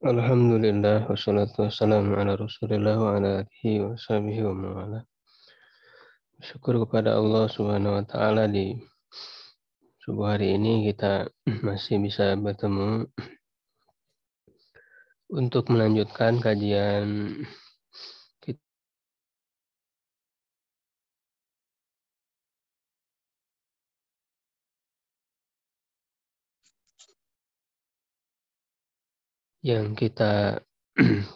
Alhamdulillah wassalatu wassalamu ala Rasulillah wa ala alihi wa sahbihi wa mawala. Syukur kepada Allah Subhanahu wa taala di subuh hari ini kita masih bisa bertemu untuk melanjutkan kajian kita yang kita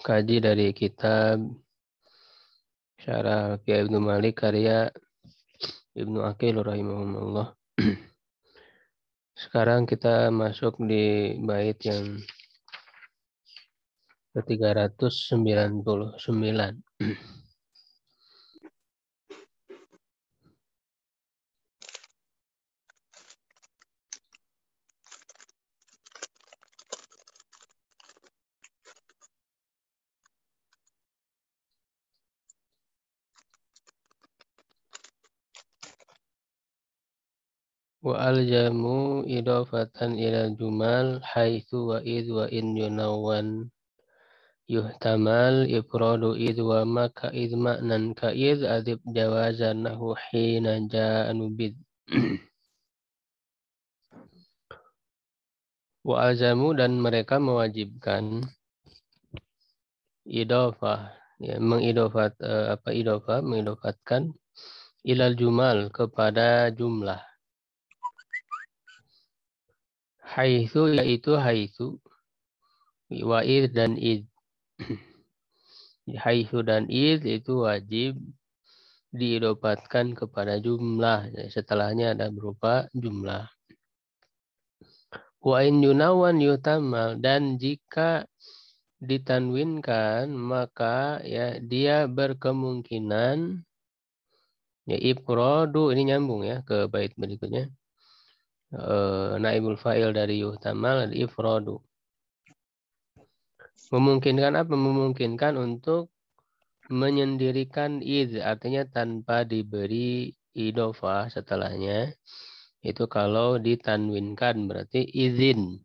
kaji dari kitab Syarah Kiai Ibnu Malik karya Ibnu Aqil rahimahumullah. Sekarang kita masuk di bait yang ke-399. Wa aljamu idafatan ila jumal haitsu wa id wa in yunawwan yuhtamal ifradu id wa ma ka id ma'nan ka id adib jawazan nahu hina ja'anu bid. Wa aljamu dan mereka mewajibkan idafah, ya, mengidofatkan ilal jumal kepada jumlah. Haitsu yaitu haitsu, wa id dan id. Haitsu dan id itu wajib diidopatkan kepada jumlah. Setelahnya ada berupa jumlah. Wa in yunawan yutamal, dan jika ditanwinkan maka ya dia berkemungkinan ya ifradu, ini nyambung ya ke bait berikutnya. Naibul fa'il dari yuhtamal ifradu. Memungkinkan apa? Memungkinkan untuk menyendirikan id, artinya tanpa diberi idofah setelahnya. Itu kalau ditanwinkan berarti izin.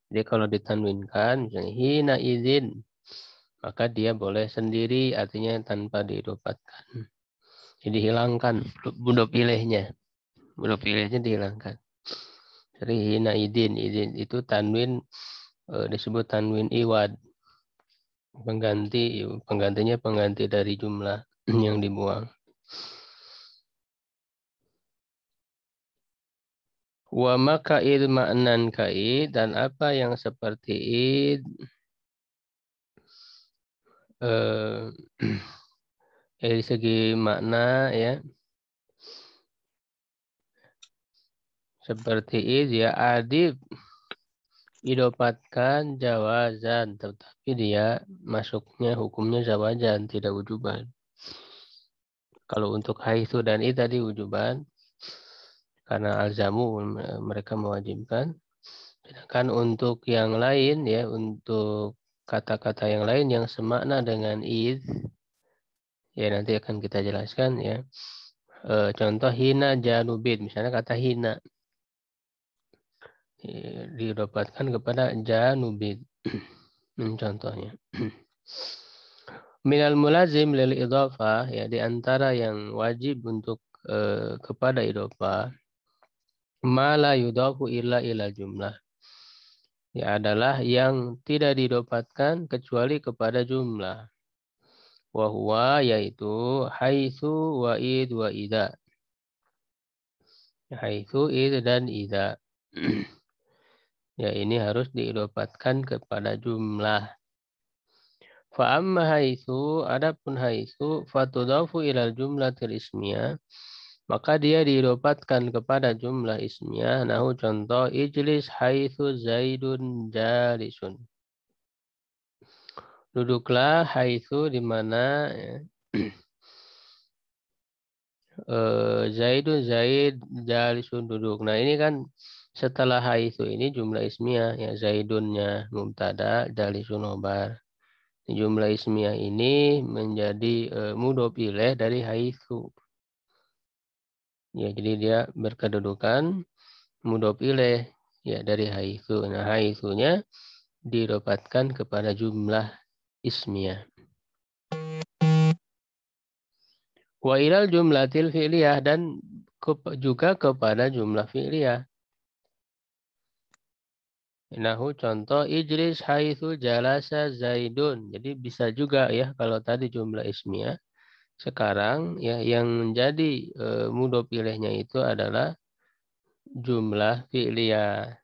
Jadi kalau ditanwinkan misalnya hina izin, maka dia boleh sendiri, artinya tanpa diidopatkan. Jadi hilangkan budo pilihnya. Budo pilihnya dihilangkan. Jadi hina izin itu tanwin, disebut tanwin iwad. Penggantinya pengganti dari jumlah yang dibuang. Wa maka id ma'nan kaid, dan apa yang seperti id dari segi makna ya, seperti id ya adib idopatkan jawazan, tetapi dia masuknya hukumnya zawajan, tidak wujuban. Kalau untuk haitsu dan id tadi wujuban karena alzamu mereka mewajibkan. Sedangkan untuk yang lain ya, untuk kata-kata yang lain yang semakna dengan id, ya nanti akan kita jelaskan ya. Contoh hina janubid, misalnya kata hina didapatkan kepada janubid. Contohnya. Minal mulazim lil idhafah, ya di antara yang wajib untuk kepada idhafah, ma la yudhafu illa ila jumlah. Ya adalah yang tidak didapatkan kecuali kepada jumlah. Wa huwa yaitu haitsu wa id wa idza. Haitsu id dan idza. Ya ini harus diidopatkan kepada jumlah. Fa amma haitsu, adapun haitsu fatudafu ilal jumlatil ismiyah, maka dia diidopatkan kepada jumlah ismiyah. Nahu contoh ijlis haitsu zaidun jalisun. Duduklah haitsu di mana ya, zaid jalisun duduk. Nah ini kan setelah haitsu ini jumlah ismiyah, ya zaidunnya mubtada, jalisun khobar. Jumlah ismiyah ini menjadi mudhof ilaih dari haitsu. Ya, jadi dia berkedudukan mudhof ilaih ya dari haitsu. Nah, haitsunya diidopatkan kepada jumlah ismiyah. Wa ilal jumlatil fi'liyah, dan juga kepada jumlah fi'liyah. Nahu contoh ijlis haitsu jalasa Zaidun. Jadi bisa juga ya kalau tadi jumlah ismiyah. Sekarang ya yang menjadi mudhof ilaihnya itu adalah jumlah fi'liyah.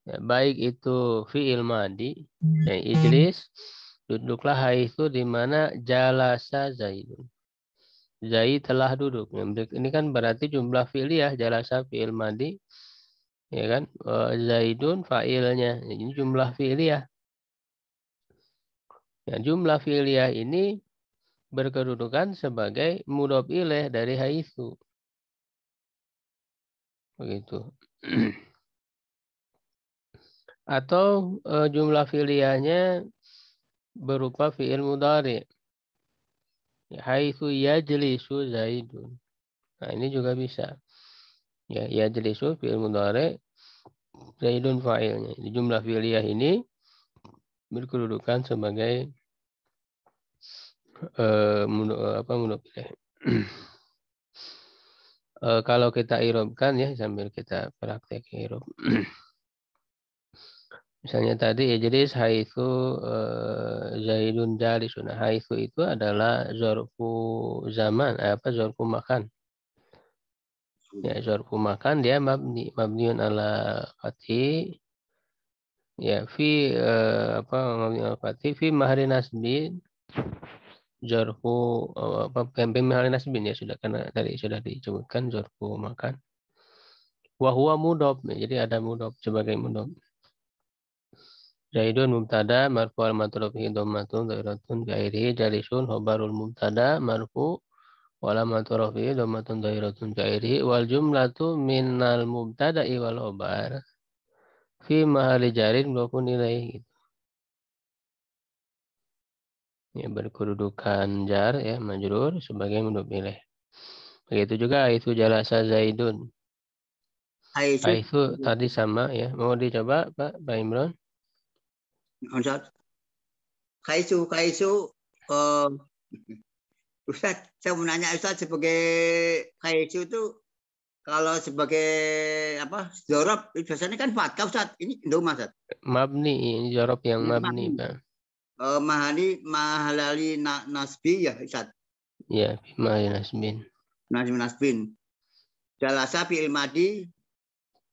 Ya, baik itu fi'il madi, ya, ijlis, duduklah haitsu di mana jalasa Zaidun. Zaid telah duduk. Ini kan berarti jumlah fi'liyah, jalasa fi'il madi, ya kan? Zaidun fa'ilnya. Ini jumlah fi'liyah. Ya, jumlah fi'liyah ini berkedudukan sebagai mudhof ilaih dari haitsu. Begitu. Atau jumlah fi'liyahnya berupa fi'il mudhari. Haitsu yajlisu Zaidun. Nah, ini juga bisa. Ya, yajlisu fi'il mudhari, Zaidun fa'ilnya. Di jumlah fi'liyah ini berkedudukan sebagai mudhof ilaih. Kalau kita irobkan ya sambil kita praktek irob. Misalnya tadi ijlis haitsu Zaidun jalisun. Haitsu itu adalah zarfu zaman, zarfu makan. Ya, zarfu makan dia mabniun ala fathi. Ya, mabniun ala fathi fi mahri nasbin zarfu mahri nasbin ya sudah, karena tadi sudah disebutkan zarfu makan. Wa huwa mudhof. Jadi ada mudhof sebagai mudhof. Zaidun mubtada marfu al matruf fi dhammatun dhairatun kairihi jalisun khabarul mubtada marfu wala matruf fi dhammatun dhairatun kairihi wal jumlatu minal mubtada'i wal khabar fi mahalli jarin mudhofun ilaih. Ya, berkedudukan jar ya majrur sebagai mudhof ilaih. Begitu juga itu jalasa Zaidun. Itu tadi sama ya. Mau dicoba Pak Imron? Kaisu, Ustaz, saya mau nanya Ustaz, sebagai kaisu itu kalau sebagai apa? Zorob biasanya kan fathah Ustaz. Ini Indoma Ustaz. Mabni, ini zorob yang mabni, Pak. Mahalali nasbi ya Ustaz. Ya, mahali nasbin. Nasbin. Jalasa fi'il madi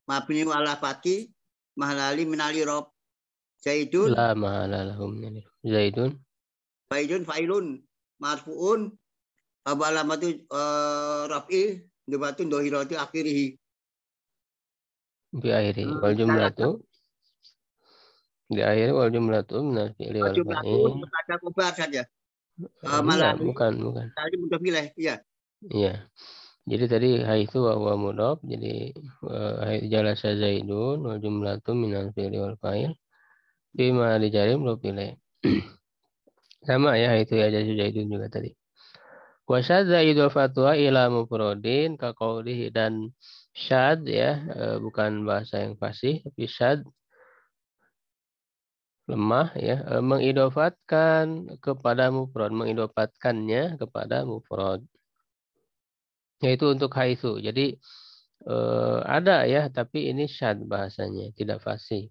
mabni ala fathi mahalali minali rob. Zaidun. La mahala lahum Zaidun. Zaidun fa'ilun marfuun alamatu raf'i dubatun dohirati akhirihi. Di akhiri wal jumlatu. Di akhir wal jumlatu minal fi'li wal fa'il. Ada kobar saja. Enggak, bukan. Tadi mudah pilih, iya. Iya. Jadi tadi haitsu wa huwa mudhof, jadi jalasa Zaidun wal jumlatu minal fi'li wal fa'il. Fi ma dijari mudhof ilaih. Sama ya, itu ya jalasa Zaidun juga tadi. Wa syadza idhafatuha ila mufradin ka qaulihi, dan syad ya, bukan bahasa yang fasih, tapi syad lemah ya, mengidofatkan kepada mufrad, mengidofatkannya kepada mufrad. Yaitu untuk haitsu. Jadi ada ya, tapi ini syad bahasanya, tidak fasih.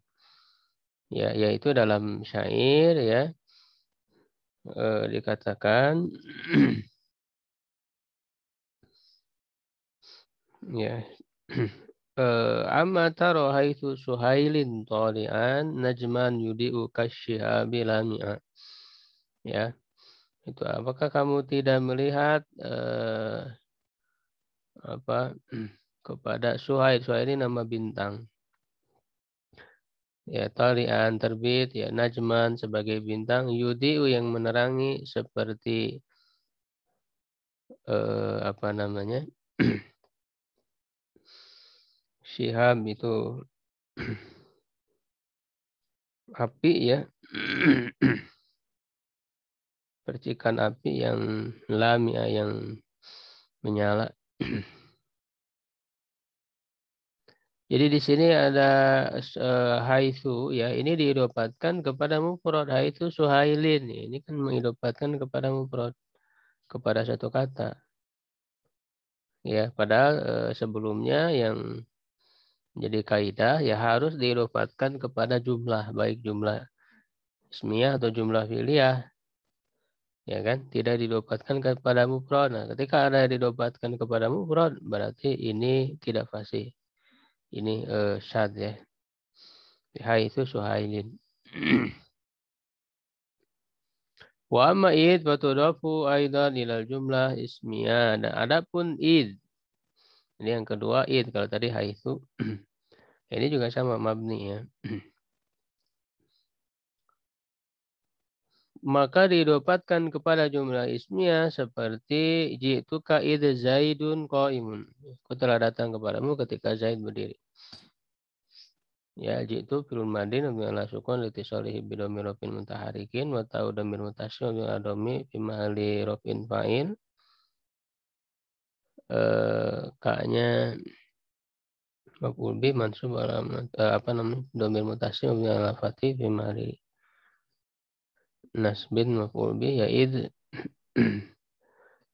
Ya, yaitu dalam syair ya, dikatakan ya. Amma taro haitsu suhailin tali'an najman yudi'u kasyihabi lami'a. Ya. Itu apakah kamu tidak melihat kepada Suhail. Suhail ini nama bintang. Ya, tali'an terbit, ya najman sebagai bintang, yudi'u yang menerangi seperti syihab itu api ya. Percikan api yang lamia, yang menyala. Jadi di sini ada haitsu ya, ini diidopatkan kepada mufrad haitsu suhailin. Ini kan mengidopatkan kepada mufrad, kepada satu kata. Ya, padahal sebelumnya yang jadi kaidah ya harus diidopatkan kepada jumlah, baik jumlah ismiyah atau jumlah fi'liyah. Ya kan? Tidak didopatkan kepada mufrad. Nah, ketika ada didopatkan kepada mufrad, berarti ini tidak fasih. Ini syad ya. Haitsu suhailin. Wa amma id fatudafu aidan ilal jumlah ismiyah. Dan adapun id, ini yang kedua id, kalau tadi haitsu. Ini juga sama mabni ya. Maka didapatkan kepada jumlah ismiyah seperti ji'tuka id zaidun qaimun. Aku telah datang kepadamu ketika Zaid berdiri. Ya, ji'tu filul madin wa ala sukun litisalihi bidomir rofin muntaharikin wa ta'u damir mutasyil wa adomi fi mahalli rofin fa'il. Kaknya maf'ul bi mansub alamat apa namanya? Domir mutasyil wa ala fatih fi mahalli nasbin maf'ul bi ya id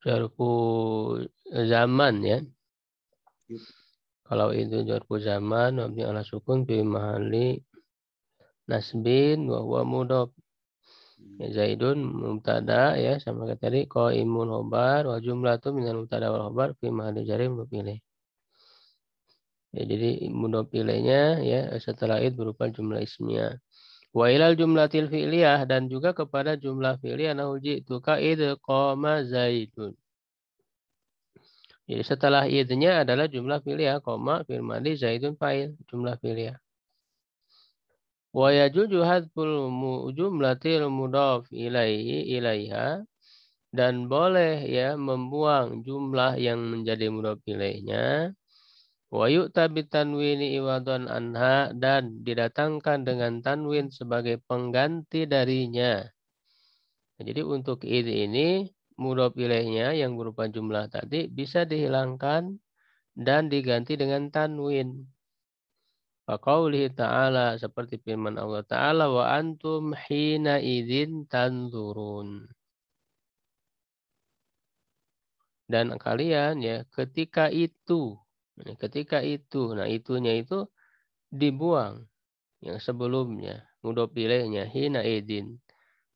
jarfu zaman ya. Kalau itu jarfu zaman mabni ala sukun fi mahalli nasbin wa huwa mudhaf. Ya, Zaidun mubtada ya sama kayak tadi qaimun khobar wa jumlatu minal mubtada wal khobar fi mahalli jarri mudhaf ilaih. Ya, jadi mudhaf ilaihnya ya setelah itu berupa jumlah ismiyah. Wa ilal jumlatil fi'liyah dan juga kepada jumlah fi'liyah nahu ji'tuka id qama Zaidun. Jadi setelah idnya adalah jumlah fi'liyah, koma fi'il madhi Zaidun fa'il, jumlah fi'liyah. Wa yajuju hadful jumlatil mudhaf ilaiha dan boleh ya membuang jumlah yang menjadi mudhaf ilaihnya. Wa yu'ta bitanwini iwadhan anha dan didatangkan dengan tanwin sebagai pengganti darinya. Jadi untuk ini mudhaf ilaihnya yang berupa jumlah tadi bisa dihilangkan dan diganti dengan tanwin. Faqaulihi ta'ala seperti firman Allah Ta'ala wa antum hina idzin tanzurun. Dan kalian ya ketika itu. Nah itunya itu dibuang yang sebelumnya. Mudhaf ilaihnya hina idzin.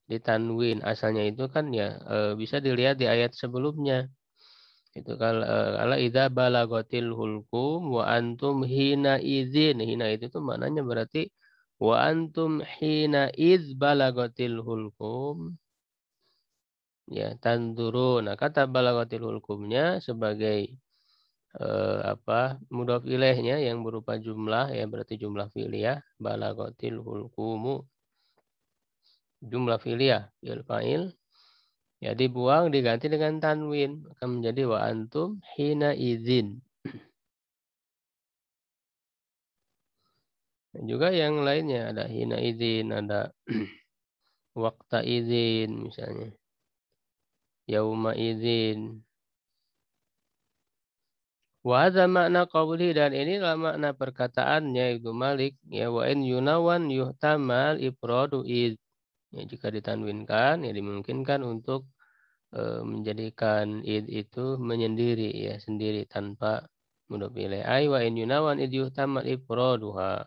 Ditanwin asalnya itu kan ya bisa dilihat di ayat sebelumnya. Itu kalau idza balagatil hulqum wa antum hina idzin. Hina itu tuh maknanya berarti wa antum hina idz balagatil hulqum ya tanzurun. Nah, kata balagatil hulqumnya sebagai mudhaf ilaihnya yang berupa jumlah ya berarti jumlah fi'liyah balagatil hulqumu jumlah fi'liyah fi'il fa'il. Ya dibuang diganti dengan tanwin akan menjadi wa antum hina idzin. Dan juga yang lainnya ada hina idzin, ada waqta idzin misalnya. Yauma idzin. Wa hadza makna qawli dan inilah makna perkataannya Ibnu Malik ya wa in yunawan yuhtamal ifradu id. Ya, jika ditanwinkan ya dimungkinkan untuk menjadikan id itu menyendiri ya sendiri tanpa mudhaf ilaih. Ai wa in yunawan id yuhtamal ifraduha.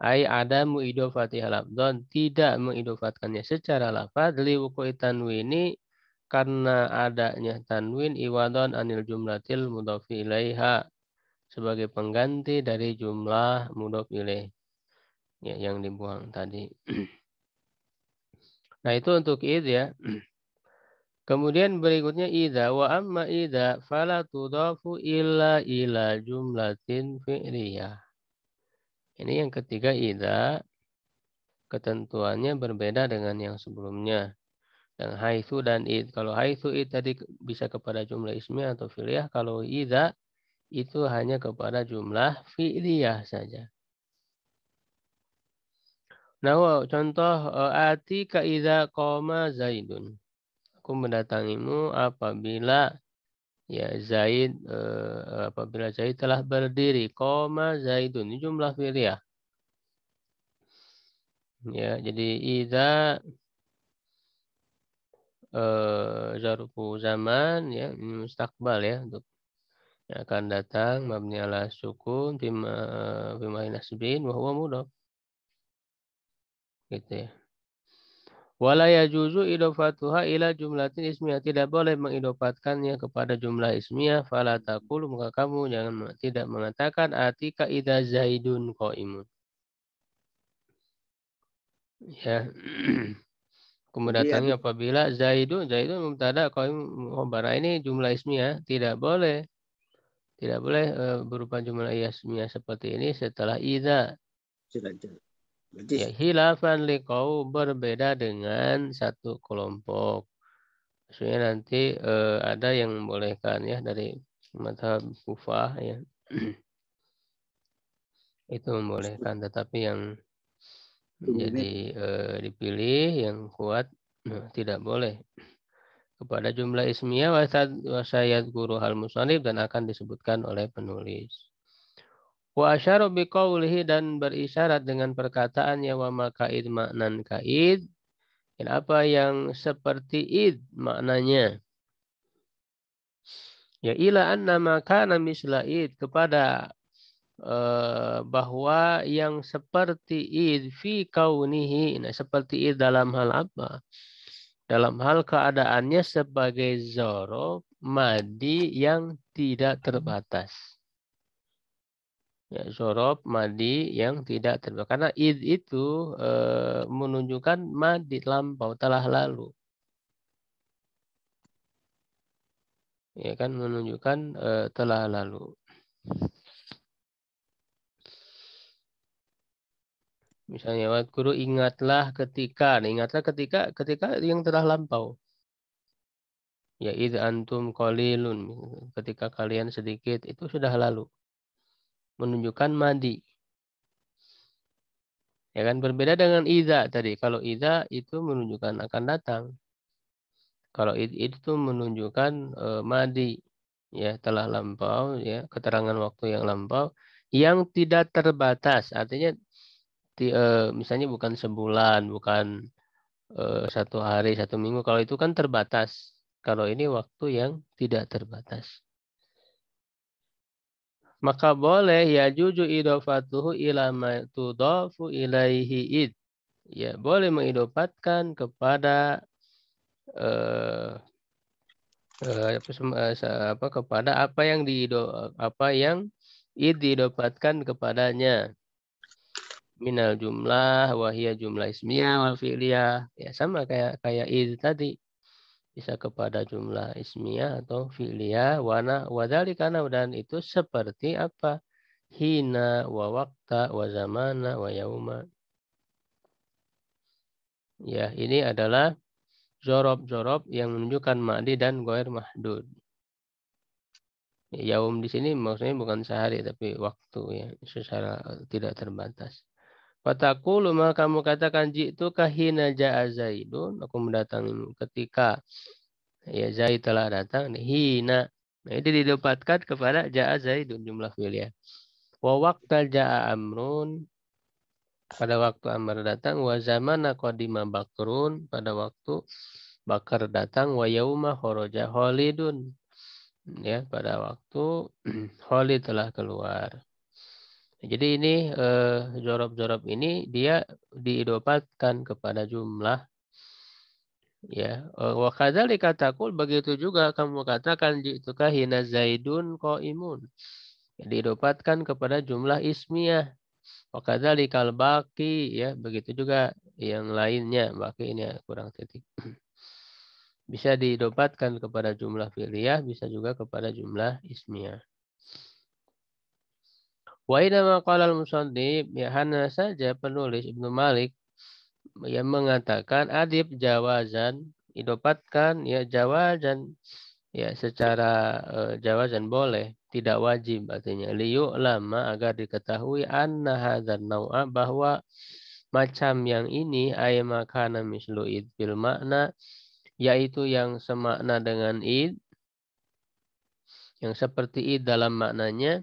Ai adamu idofati halafdon tidak mengidofatkannya secara lafaz li wuqu'i tanwini karena adanya tanwin iwadon anil jumlatil mudhaf ilaiha sebagai pengganti dari jumlah mudhaf ilaih ya, yang dibuang tadi. Nah itu untuk id ya. Kemudian berikutnya idza wa amma idza fala tudafu illa ila jumlatin fi'liyah. Ini yang ketiga idza ketentuannya berbeda dengan yang sebelumnya. Dan haitsu dan id. Kalau haitsu id tadi bisa kepada jumlah ismiyah atau fi'liyah, kalau idza itu hanya kepada jumlah fi'liyah saja. Nah, contoh atika idza qama Zaidun. Aku mendatangimu apabila Ya, Zaid apabila Zaid telah berdiri, koma Zaidun, ini jumlah fi'liyah. Ya, jadi idza zarfu zaman ya mustaqbal ya untuk yang akan datang mabni ala sukun bima nasbin wa huwa mudhaf gitu ya. Wala yajuzu idofatuha ila jumlatin ismiyah. Tidak boleh mengidofatkannya kepada jumlah ismiyah. Fala taqulu, maka kamu jangan tidak mengatakan atika idza zaidun qaimun. Ya. Kemudian Jadi datangnya habis apabila zaidun mubtada qaim khabar. Ini jumlah ismiyah, tidak boleh. Tidak boleh berupa jumlah ismiyah seperti ini setelah idza. sudah. Berarti Ya, hilafan liqau berbeda dengan satu kelompok. Maksudnya nanti ada yang membolehkan ya dari mazhab Kufah ya. Itu membolehkan, tetapi yang umumnya menjadi dipilih yang kuat tidak boleh kepada jumlah ismiyah wasayat guru hal musonib dan akan disebutkan oleh penulis. Wa asyara biqaulihi dan berisyarat dengan perkataannya wa makaid maknan kaid. Dan apa yang seperti id maknanya. Ya ila anna makana misla id kepada bahwa yang seperti id fi kaunihi. Nah, seperti id dalam hal apa? Dalam hal keadaannya sebagai zorof madi yang tidak terbatas. Ya, zorof madi yang tidak terbatas. Karena id itu menunjukkan madi lampau telah lalu. Ya kan menunjukkan telah lalu. Misalnya guru ingatlah ketika, nah, ingatlah ketika yang telah lampau. Ya id antum qalilun, ketika kalian sedikit itu sudah lalu. Menunjukkan madi. Ya kan berbeda dengan idza tadi. Kalau idza itu menunjukkan akan datang. Kalau itu menunjukkan madi, ya telah lampau, ya keterangan waktu yang lampau yang tidak terbatas. Artinya misalnya bukan sebulan, bukan 1 hari, 1 minggu. Kalau itu kan terbatas. Kalau ini waktu yang tidak terbatas. Maka boleh ya juju idofatuhu ila ma tudafu ilaihi id. Ya boleh mengidofatkan kepada kepada apa yang id diidopatkan kepadanya. Minal jumlah wahia jumlah ismiyah wal fi'liyah. Ya sama kayak id tadi. Bisa kepada jumlah ismiyah atau fi'liyah wadzalikana dan itu seperti apa? Hina wa waqta wa zamana wa yauma. Ya, ini adalah zorob yang menunjukkan ma'di dan ghair mahdud. Yaum di sini maksudnya bukan sehari tapi waktu ya secara tidak terbatas. Fataqulu maka kamu katakan jitu kahina ja'a Zaidun, aku mendatangimu ketika ya Zaid telah datang. Hina, nah, ini didapatkan kepada ja'a Zaidun jumlah fi'liyah. Wa waqta ja'a Amrun, pada waktu Amr datang. Wa zamana qadima Bakrun, pada waktu Bakar datang. Wa yauma kharaja Khalidun, ya pada waktu Khalid telah keluar. Jadi ini jorob-jorob ini dia diidopatkan kepada jumlah. Ya, wa kadzalika taqul, begitu juga kamu katakan ji'tuka hina Zaidun qaimun. Diidopatkan kepada jumlah ismiyah. Wa kadzalikal baqi, ya, begitu juga yang lainnya. Baqi ini kurang titik. Bisa diidopatkan kepada jumlah fi'liyah, bisa juga kepada jumlah ismiyah. Wa inama qala al-musannif, ya hanya saja penulis Ibnu Malik yang mengatakan adib jawazan, idopatkan ya jawazan ya secara jawazan boleh, tidak wajib artinya. Liyu lama agar diketahui anna hadzal nau'a bahwa macam yang ini ay makana mislu id bil makna, yaitu yang semakna dengan id Yang seperti id dalam maknanya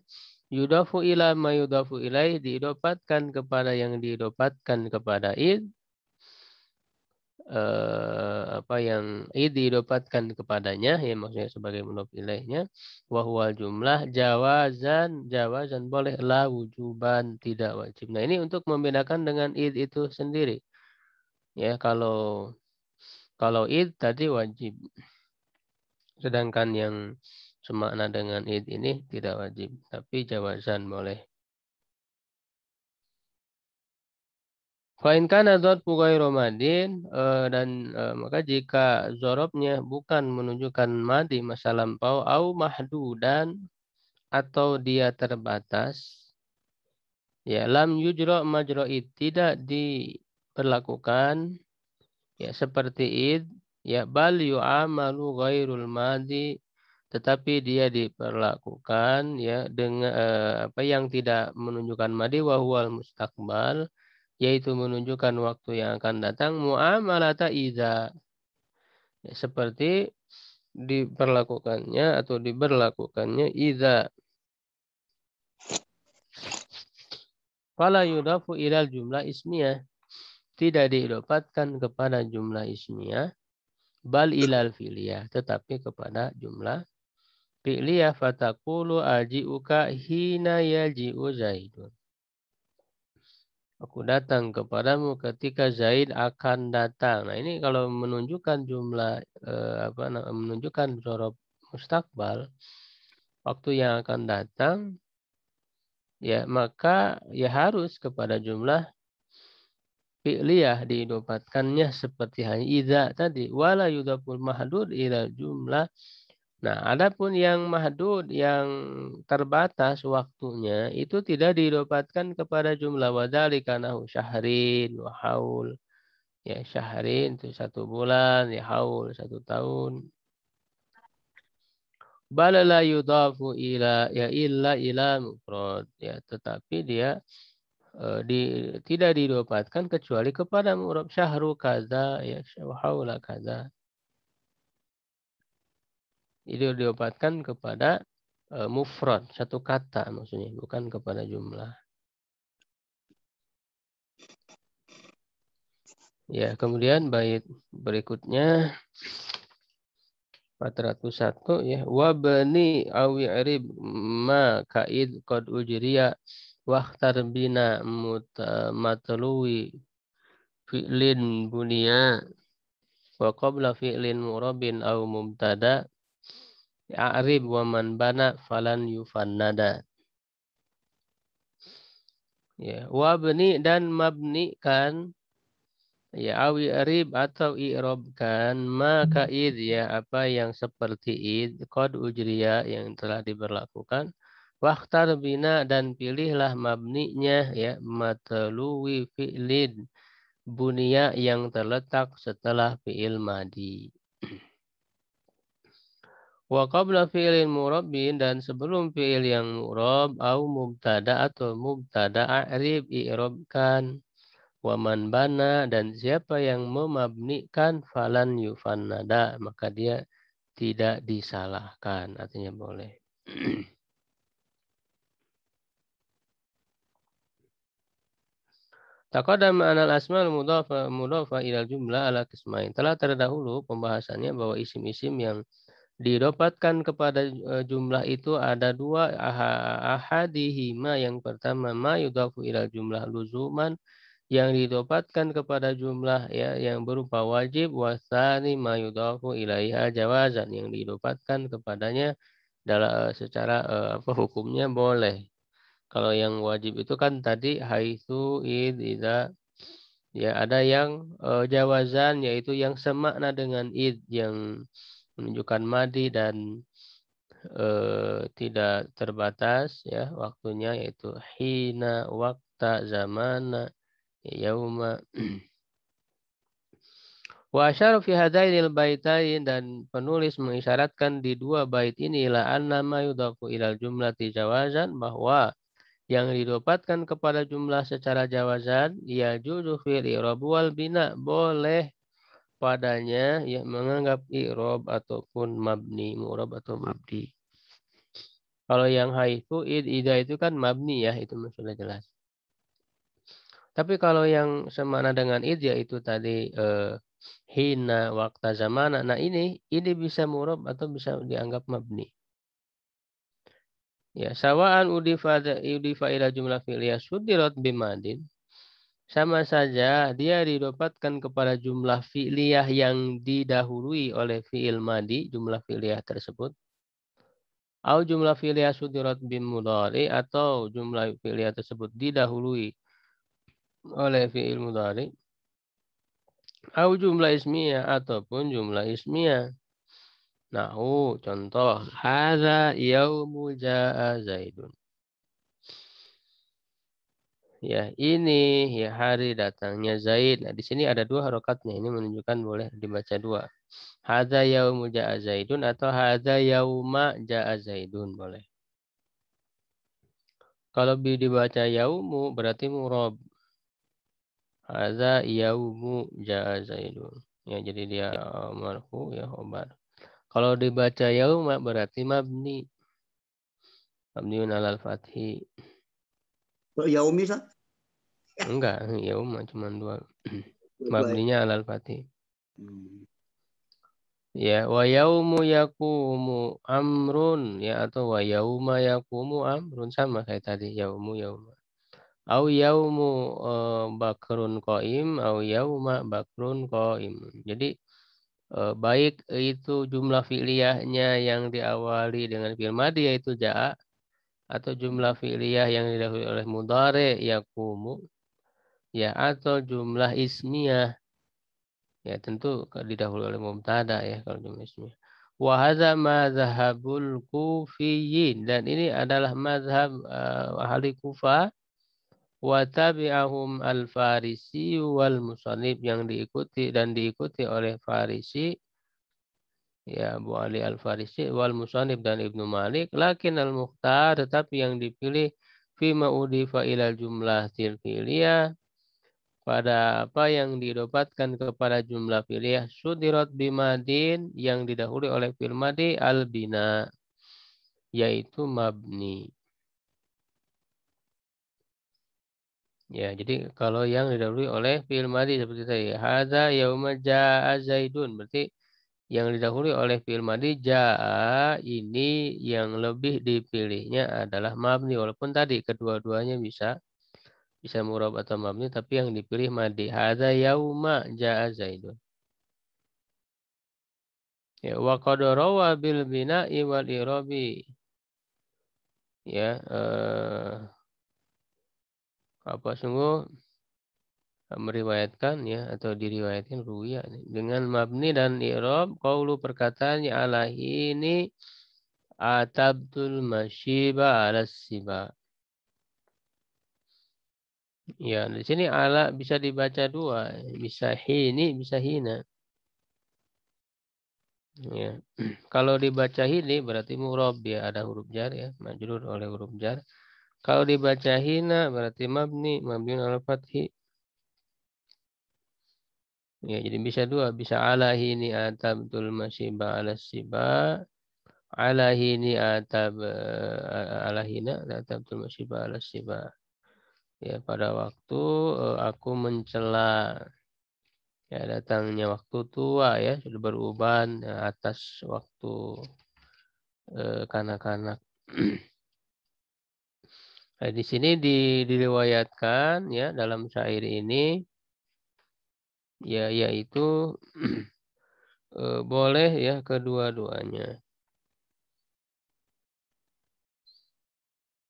yudafu ila ma yudafu ilaih, diidopatkan kepada yang diidopatkan kepada id, apa yang id diidopatkan kepadanya, ya maksudnya sebagai mudhof ilaihnya. Wa huwal jumlah jawazan boleh, la wujuban tidak wajib. Nah, ini untuk membedakan dengan id itu sendiri. Ya, kalau id tadi wajib. Sedangkan yang semakna dengan id ini tidak wajib, tapi jawazan boleh. Fa'in kana dzarfu ghairu madin, dan maka jika zorobnya bukan menunjukkan madi masa lampau, au mahdudan atau dia terbatas, ya lam yujra majra id, tidak diperlakukan ya seperti id, ya bal yu'amalu ghairul madi, tetapi dia diperlakukan ya dengan apa yang tidak menunjukkan madi, wa huwal mustaqbal, yaitu menunjukkan waktu yang akan datang, muamalata idza, ya, seperti diperlakukannya atau diberlakukannya idza. Fala yudafu ilal jumlah ismiyah, tidak diidopatkan kepada jumlah ismiyah, bal ilal fi'liyah, tetapi kepada jumlah fi'liyah. Fataqulu aji'uka hina yaji'u Zaidun, aku datang kepadamu ketika Zaid akan datang. Nah, ini kalau menunjukkan jumlah menunjukkan dzaraf mustakbal, waktu yang akan datang, ya maka ya harus kepada jumlah fi'liyah diidopatkannya seperti hanya idza tadi. Wala yudhaful mahdud ila jumlah. Nah, adapun yang mahdud, yang terbatas waktunya, itu tidak diidopatkan kepada jumlah. Wadzalika nahu syahrin wa haul. Ya, syahrin itu 1 bulan, ya haul 1 tahun. Bala la yudhafu ila ya illa ila mufrad. Ya, tetapi dia tidak diidopatkan kecuali kepada mufrad. Syahru kaza, ya wa haula kaza. Itu diidopatkan kepada mufrad, satu kata maksudnya, bukan kepada jumlah. Ya, kemudian bait berikutnya 401 ya, wa bani awi arib ma kaid qad ujriya wahtar bina matluwi fi'lin bunia wa qabla fi'lin murabin au mubtada a'rib wa man bana falan yufannada. Ya, wa bani dan mabni kan, ya awi arib atau i'robkan maka id, ya apa yang seperti id, qad ujriya yang telah diberlakukan, wakhtar bina dan pilihlah mabninya, ya matluwi fi'lin bunia yang terletak setelah fi'il madi. Wa qabla fi'lin murabbin dan sebelum fi'il yang murab, au mubtada atau mubtada a'rib i'robkan. Waman bana dan siapa yang memabnikan falan yufannada maka dia tidak disalahkan, artinya boleh. Taqaddama anal asmal mudhafa ilal jumlah ala qismain. Telah terdahulu pembahasannya bahwa isim-isim yang didapatkan kepada jumlah itu ada 2. Ahadihima, yang pertama ma yudhafu ilal jumlah luzuman, yang didapatkan kepada jumlah ya yang berupa wajib, wasani ma yudhafu ilaiha jawazan, yang didapatkan kepadanya dalam secara hukumnya boleh. Kalau yang wajib itu kan tadi haitsu id idza, ya ada yang jawazan, yaitu yang semakna dengan id, yang menunjukkan madi dan tidak terbatas ya waktunya, yaitu hina, wakta, zamana, yauma. Wa asyara fi hadainil baitain, dan penulis mengisyaratkan di 2 bait ini la anna ma yudhafu ilal jumlati jawazan, bahwa yang didapatkan kepada jumlah secara jawazan ya juzu fil i'rab wal bina, boleh padanya ya menganggap i'rab ataupun mabni, mu'rab atau mabni. Kalau yang haifu ida itu kan mabni ya, itu sudah jelas. Tapi kalau yang semana dengan id yaitu tadi hina, waktu, zamana. Nah ini bisa murab atau bisa dianggap mabni. Ya, sawaan udifa ila jumlah fi'liyah sudirat bimadin. Sama saja dia didapatkan kepada jumlah fi'liyah yang didahului oleh fi'il madi, jumlah fi'liyah tersebut. Atau jumlah fi'liyah sudirat bim mudhari, atau jumlah fi'liyah tersebut didahului oleh fi'il mudhari. Atau jumlah ismiyah, ataupun jumlah ismiyah. Nahu, contoh, hadza yaumu ja'a Zaidun. Ya, ini ya hari datangnya Zaid. Nah, di sini ada dua harokatnya. Ini menunjukkan boleh dibaca dua. Hadza yaumu ja'a Zaidun atau hadza yauma ja'a Zaidun boleh. Kalau dibaca yaumu berarti murab. Hadza yaumu ja'a Zaidun. Ya, jadi dia marfu ya khobar. Kalau dibaca yauma berarti mabni. Mabniun alal fathi. Yaumi Ustaz. Enggak, yauma cuma dua. Dua. Mabninya alal fathi. Hmm. Ya, wa yaumu yakumu amrun ya, atau wa yauma yakumu amrun sama kayak tadi yaumu yauma. Au yaumu bakrun qaim au yauma bakrun qaim. Jadi baik itu jumlah fi'liyahnya yang diawali dengan fi'il madhi yaitu jaa, atau jumlah fi'liyah yang didahului oleh mudhari yakumu, ya, atau jumlah ismiyah. Ya tentu didahului oleh mubtada ya kalau jumlah ismiyah. Wa hadza mazhabul kufiyyin, dan ini adalah mazhab ahli Kufah. Wa tabi'ahum al-Farisi wal Musannif, yang diikuti oleh Farisi ya Abu Ali al-Farisi wal Musannif dan Ibnu Malik. Lakin al-Mukhtar, tetapi yang dipilih fima udifa ila jumlah tilfiliyah, pada apa yang didapatkan kepada jumlah fi'liyah sudirat bimadin, yang didahului oleh fi'il madi al-bina, yaitu mabni. Ya, jadi kalau yang didahului oleh fi'il madi seperti tadi, hadza yauma jaa Zaidun, berarti yang didahului oleh fi'il madi jaa ini yang lebih dipilihnya adalah mabni, walaupun tadi kedua-duanya bisa murab atau mabni, tapi yang dipilih madi. Hadza yauma jaa Zaidun. Ya, wa qad rawa bil bina'i wal irabi. Ya, sungguh meriwayatkan ya, atau diriwayatkan ruya dengan mabni dan i'rab qaulu, perkataannya ala ini atabtul masyiba ala siba. Ya, di sini ala bisa dibaca dua, bisa hini, bisa hina. Ya. Kalau dibaca hini berarti murab, ya ada huruf jar ya, majrur oleh huruf jar. Kalau dibaca hina berarti mabni ala fathi. Ya, jadi bisa dua, bisa ala hini atabtul masyiba ala siba, ala hini ala hina atabtul masyiba ala siba. Ya, pada waktu aku mencela, ya datangnya waktu tua ya, sudah beruban atas waktu kanak-kanak. Nah, di sini diriwayatkan ya dalam syair ini ya, yaitu boleh ya kedua-duanya.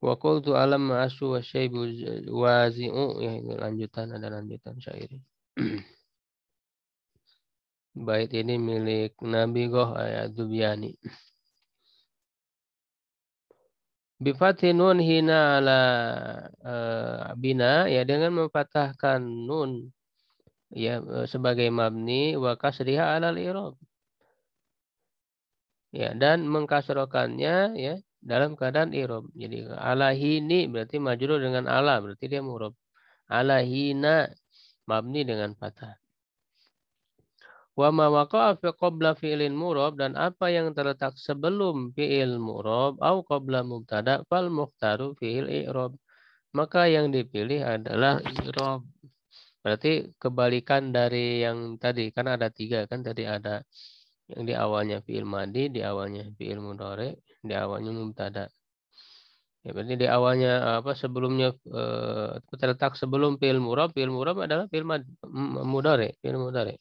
Wa qultu alam asu wa syaibu wazi'u, ya ini lanjutan, ada lanjutan syair. Bait ini milik Nabi Goh Ad-Dubyani. Bifathi nun hina ala bina, ya dengan memfathahkan nun ya sebagai mabni, wa kasriha alal i'rab. Ya, dan mengkasrokannya ya dalam keadaan i'rab. Jadi ala hini berarti majrur dengan ala, berarti dia murab. Ala hina mabni dengan fathah. Wa ma waqa'a fi qabla fi'lin murab, dan apa yang terletak sebelum fi'il murab au qabla mubtada fal mukhtaru fi'il i'rab. Maka yang dipilih adalah i'rab. Berarti kebalikan dari yang tadi, kan ada 3 kan, tadi ada yang di awalnya fi'il madi, di awalnya fi'il mudhari, di awalnya mubtada. Ya, berarti di awalnya sebelumnya terletak sebelum fi'il murab adalah fi'il mudhari, fi'il mudhari.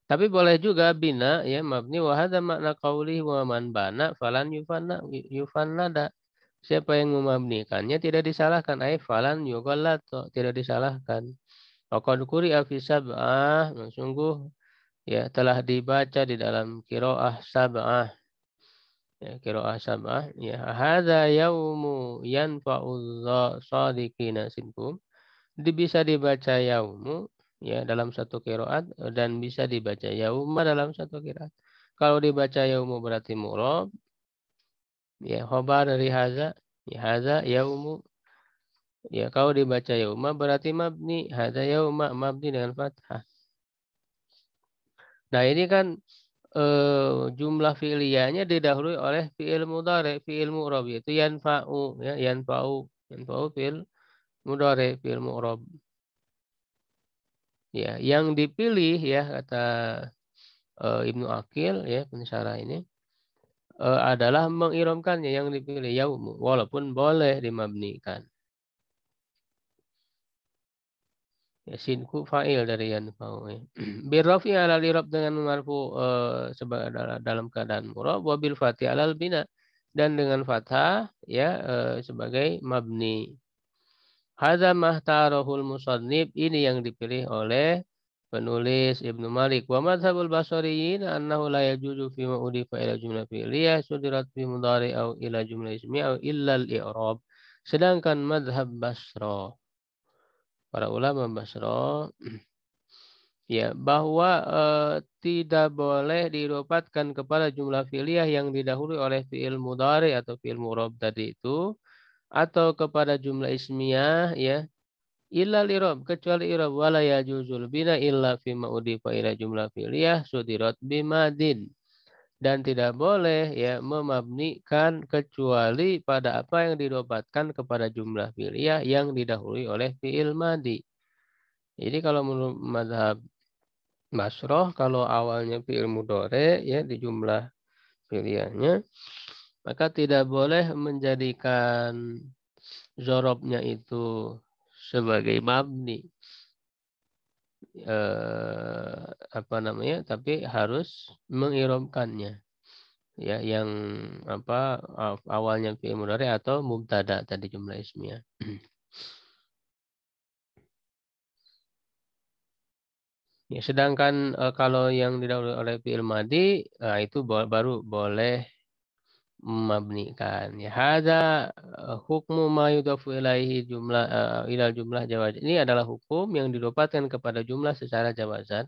Tapi boleh juga bina ya mabni wa hadza makna qaulih wa man bana falan yufannada. Siapa yang memabnikannya tidak disalahkan, falan yughallat, tidak disalahkan. Faqad quri'a fi sab'ah, sungguh ya telah dibaca di dalam qiraah sab'ah. Ya, qiraah sab'ah ya hadza yaumu yanfa'u shadiqina sinkum. Bisa dibaca yaumu ya dalam satu qiraat, dan bisa dibaca yauma dalam satu qiraat. Kalau dibaca yaumu berarti murab, ya khobar dari hadza, ya hadza yaumu. Ya kalau dibaca yauma berarti mabni, hadza yauma mabni dengan fathah. Nah ini kan jumlah fi'liyahnya didahului oleh fi'il mudhari, fi'il mu'rab, yaitu yanfa'u, ya yanfa'u fi'il mudhari, fi'il mu'rab. Ya, yang dipilih ya kata Ibnu Aqil ya pensyarah ini adalah mengiramkannya, yang dipilih yaumu, walaupun boleh dimabnikan. Ya, sinku fa'il dari yanfa'u. Ya. Birrafi alal irab, dengan marfu sebagai dalam keadaan murab, wa bil fathi alal bina, dan dengan fathah ya sebagai mabni. Hadza mahtarahul musannif, ini yang dipilih oleh penulis Ibnu Malik. Wa madhabul basariyin annahu la yajuzu fi ma udifa ila jumlah fi'liyah sudirat fi mudhari au ila jumlah ismi au illa al-i'rab. Sedangkan madhab Basra, para ulama Basra ya bahwa tidak boleh diidopatkan kepada jumlah fi'liyah yang didahului oleh fi'il mudhari atau fi'il murab tadi itu, atau kepada jumlah ismiyah ya illa lirob, kecuali irob, wala yajuzul bina illa fima udifa ila jumlah fi'liyah sudirat bimadin, dan tidak boleh ya memabnikan kecuali pada apa yang didapatkan kepada jumlah fi'liyah yang didahului oleh fi'il madi. Jadi kalau menurut mazhab Basroh, kalau awalnya fi'il mudhari ya di jumlah fi'liyahnya, maka tidak boleh menjadikan zorobnya itu sebagai mabni, apa namanya, tapi harus mengiromkannya ya, yang awalnya fi'il mudhari atau mubtada tadi jumlah ismiyah. Ya, sedangkan kalau yang didahului oleh fi'il madi itu baru boleh memabnikan. Ya, hadza hukmu ma yudafu ilaihi jumlah ilal jumlah jawaz. Ini adalah hukum yang didapatkan kepada jumlah secara jawazan.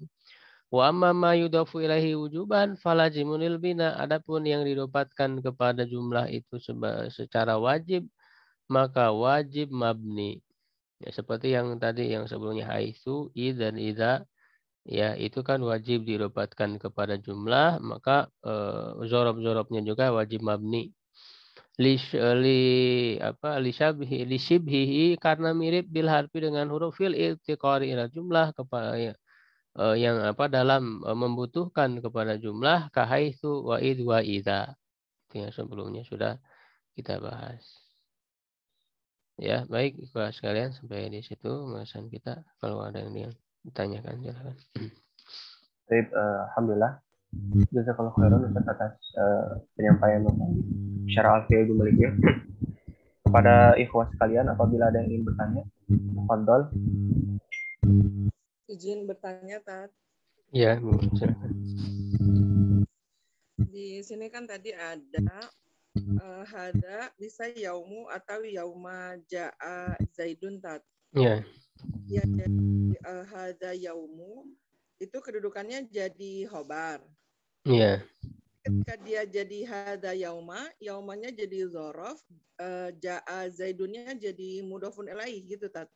Wa amma ma yudafu ilaihi wujuban falazimunil bina. Adapun yang didapatkan kepada jumlah itu secara wajib, maka wajib mabni. Ya, seperti yang tadi yang sebelumnya haitsu, id dan idza. Ya, itu kan wajib didapatkan kepada jumlah, maka zorob-zorobnya juga wajib mabni. Li syibhihi, karena mirip bil harfi dengan huruf fil iltiqari ila jumlah, kepada yang dalam membutuhkan kepada jumlah, kahaitsu wa id wa idza. Itu yang sebelumnya sudah kita bahas. Ya, baik kelas sekalian, sampai di situ pembahasan kita. Kalau ada yang ditanyakan silakan. Baik, alhamdulillah. Jazakallahu khairan Ustaz atas penyampaian secara alfiah Ibnu Malik ya. Kepada ikhwah sekalian, apabila ada yang ingin bertanya, tafadhol. Izin bertanya, Tat. Ya, silakan. Di sini kan tadi ada hada bisa yaumu atau yauma ja'a zaidun, Tat. Ya. Ya, jadi hada yaumu itu kedudukannya jadi khobar. Iya. Ketika dia jadi hada yauma, yaumanya jadi zorof, ja'a zaidunnya jadi mudhofun ilaih gitu, Tat.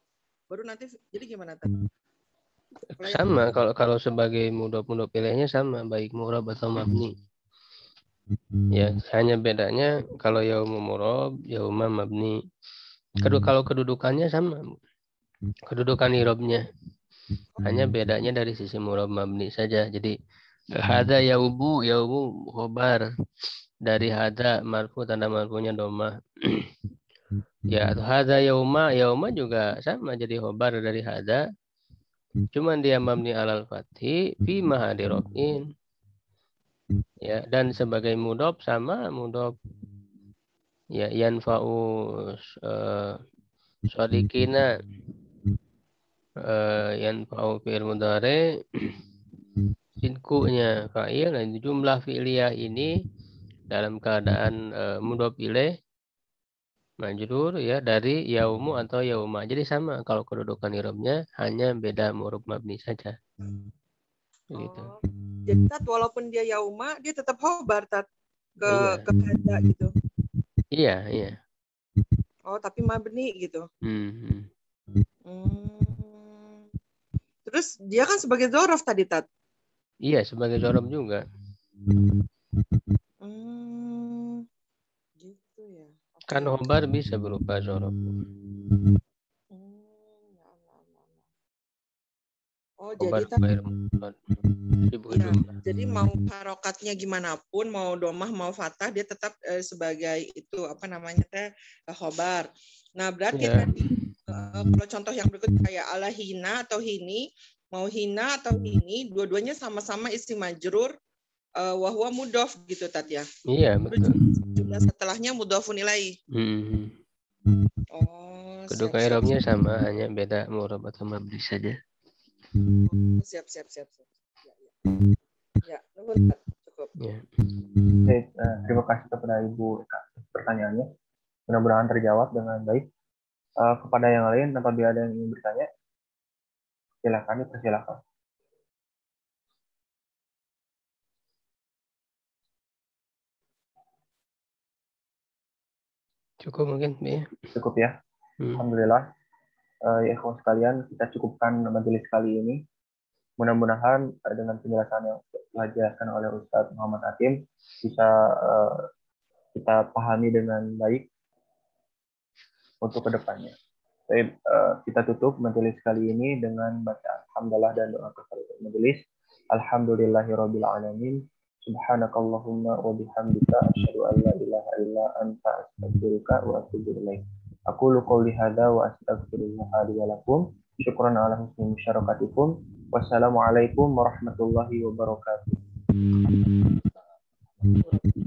Baru nanti jadi gimana, Tat? Sama kalau sebagai mudhof ilainya sama, baik mu'rab atau mabni. Ya, hanya bedanya kalau yaumu mu'rab, yauma mabni. Kalau kedudukannya sama, kedudukan i'rabnya. Hanya bedanya dari sisi mu'rab mabni saja. Jadi hada yaumu khobar. Dari hada marfu, tanda marfunya domah. Ya, hada yauma juga sama jadi khobar dari hada. Cuman dia mabni alal fathi fi mahali raf'in. Ya, dan sebagai mudhof sama mudhof. Ya, yanfa'u shadiqina yanfa'u fi'il mudhari sinkunya fa'il. Dan jumlah fi'liyah ini dalam keadaan mudhof ilaih majrur ya dari yaumu atau yauma. Jadi sama kalau kedudukan i'rabnya, hanya beda huruf mabni saja. Begitu. Oh, jadi Tat, walaupun dia yauma, dia tetap khobar Tat ke Iya. ke hada gitu. Iya. Oh, tapi mabni gitu. Terus dia kan sebagai dzaraf tadi Tat. Iya, sebagai dzaraf juga. Gitu ya. Kan khobar bisa berupa dzaraf. Oh, jadi jadi mau harokatnya gimana pun, mau domah mau fathah, dia tetap sebagai itu apa namanya teh khobar. Nah, berarti tadi kalau contoh yang berikut kayak ala hina atau hini, mau hina atau hini, dua-duanya sama-sama isim majrur wahwa mudhof gitu Tat ya. Iya, betul. Jumlah setelahnya mudhofun ilaih. Oh, kedudukan i'rabnya sama, hanya beda mu'rab atau mabni saja. Siap. Ya, cukup. Ya. Baik, terima kasih kepada Ibu pertanyaannya. Mudah-mudahan terjawab dengan baik. Kepada yang lain, apabila ada yang ingin bertanya, silakan dipersilakan. Cukup mungkin, ya. Cukup ya. Alhamdulillah. Ya kawan sekalian, kita cukupkan majelis kali ini. Mudah-mudahan dengan penjelasan yang telah dijelaskan oleh Ustadz Muhammad Hakim bisa kita pahami dengan baik untuk kedepannya. Baik, kita tutup majelis kali ini dengan baca alhamdulillah dan doa kepada majelis. Alhamdulillahirabbil alamin. Subhanakallahumma wa bihamdika asyhadu an la ilaha illa anta astaghfiruka wa atubu ilaik. Aqulu qouli hadza wa astaghfirullah li wa lakum. Syukran ala husni musyarakatikum. Wassalamualaikum warahmatullahi wabarakatuh.